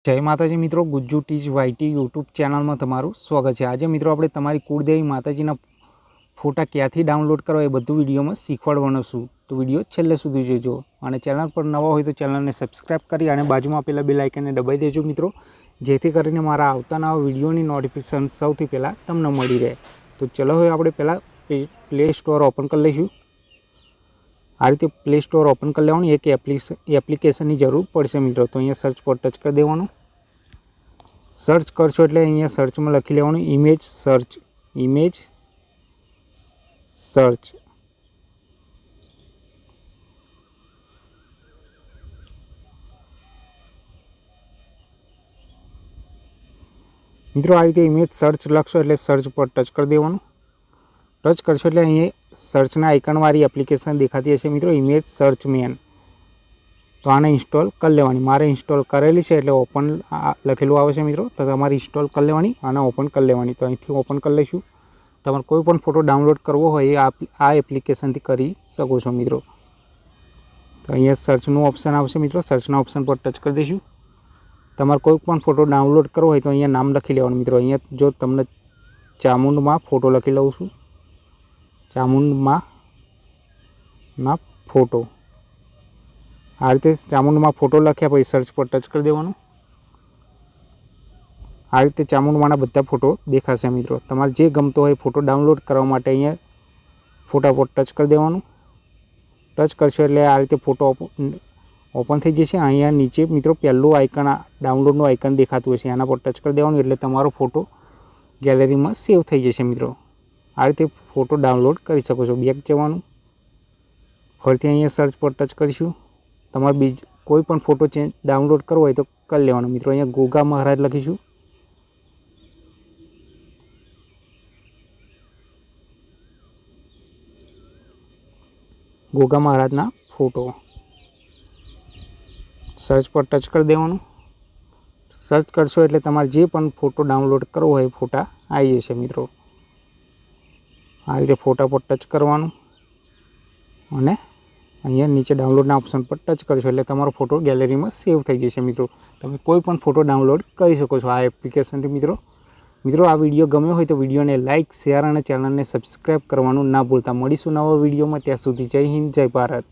जय माताजी मित्रों, Gujju teach YT YouTube channel में तमारुं स्वागत है। आज मित्रों आपणे तमारी कुलदेवी माताजीना फोटा क्यांथी डाउनलॉड करवा ए बधुं विडियो में शीखवाडवानो छुं, तो विडियो छेल्ले सुधी जोजो। अने चैनल पर नवा होय तो चैनल ने सब्सक्राइब करी अने बाजुमां आपेला बेल आइकन ने दबावी देजो मित्रों, जेथी करीने मारा आवता नवा विडियोनी नोटिफिकेशन सौथी पहेला तमने मळी रहे। तो चलो हवे आपणे पहेला प्ले स्टोर ओपन कर लईशुं। आ रीते प्ले स्टोर ओपन कर लेवानुं। एक एप्लिकेशन की जरूर पड़शे मित्रों, तो अहींया सर्च पर टच कर देवानुं। सर्च करशो एटले अहींया सर्च में लखी लेवानुं इमेज सर्च। इमेज सर्च मित्रों, आ रीते इमेज सर्च लखशो एटले सर्च पर टच कर देवानुं। टच करशो एटले अहीं सर्चना आइकनवाળી एप्लिकेशन देखाती हशे मित्रों, इमेज सर्च मैन। तो आने इंस्टॉल कर लेवानी। मारे इंस्टॉल करेली है एटले ओपन लखेलुं आवशे मित्रों, तो तमारे इंस्टॉल कर लेवानी आने ओपन कर लेवानी। तो अहींथी ओपन कर लईशुं। तमारे कोई पण फोटो डाउनलॉड करवो होय ए आ एप्लिकेशन थी करी शको छो मित्रों। तो अहींया सर्चनुं ऑप्शन आवशे मित्रों, सर्चना ऑप्शन पर टच कर दईशुं। तमारे कोई पण फोटो डाउनलॉड करवो होय तो अहींया नाम लखी लेवानुं मित्रों। अहींया जो तमने चामुंडमा फोटो लखी लऊं छुं, चामुंडमा ना फोटो। आ रीते चामुंडमा फोटो लख्या पछी सर्च पर टच कर देवानुं। आ रीते चामुंडमाना बधा फोटो देखाशे मित्रों। तमारे जे गमतो होय फोटो डाउनलॉड करवा माटे अहींया फोटा पर टच कर देवानुं। टच करशो एटले आ रीते फोटो ओपन थई जशे। अहींया नीचे मित्रों पहेલું आइकन डाउनलॉडनुं आइकन देखातुं हशे, आना पर टच कर देवानुं एटले तमारो फोटो गैलरी में सेव थई जशे मित्रों। आ रीते फोटो डाउनलॉड करी शको छो। बेक जवानुं, फरीथी अहींया सर्च पर टच करीशुं। तमारे कोई पण फोटो डाउनलॉड करवो होय तो कर लेवानो मित्रों। अहींया गोगा महाराज लखीशुं। गोगा महाराजना फोटो सर्च पर टच कर देवानुं। सर्च करशो एटले तमारे जे पण फोटो डाउनलॉड करवो होय फोटा आई जशे मित्रों। आ रीते फोटा पर टच करवानुं अने अहींया नीचे डाउनलॉडना ऑप्शन पर टच करशो एटले तमारो फोटो गैलरी में सेव थई जशे मित्रों। तमे कोई पण फोटो डाउनलॉड करी शको छो आ एप्लिकेशन थी मित्रों। मित्रों आ विडियो गम्यो होय तो विडियो ने लाइक शेर और चैनल ने सब्सक्राइब करवानुं ना भूलता। मळीशुं नवा विडियो में, त्यां सुधी जय हिंद जय भारत।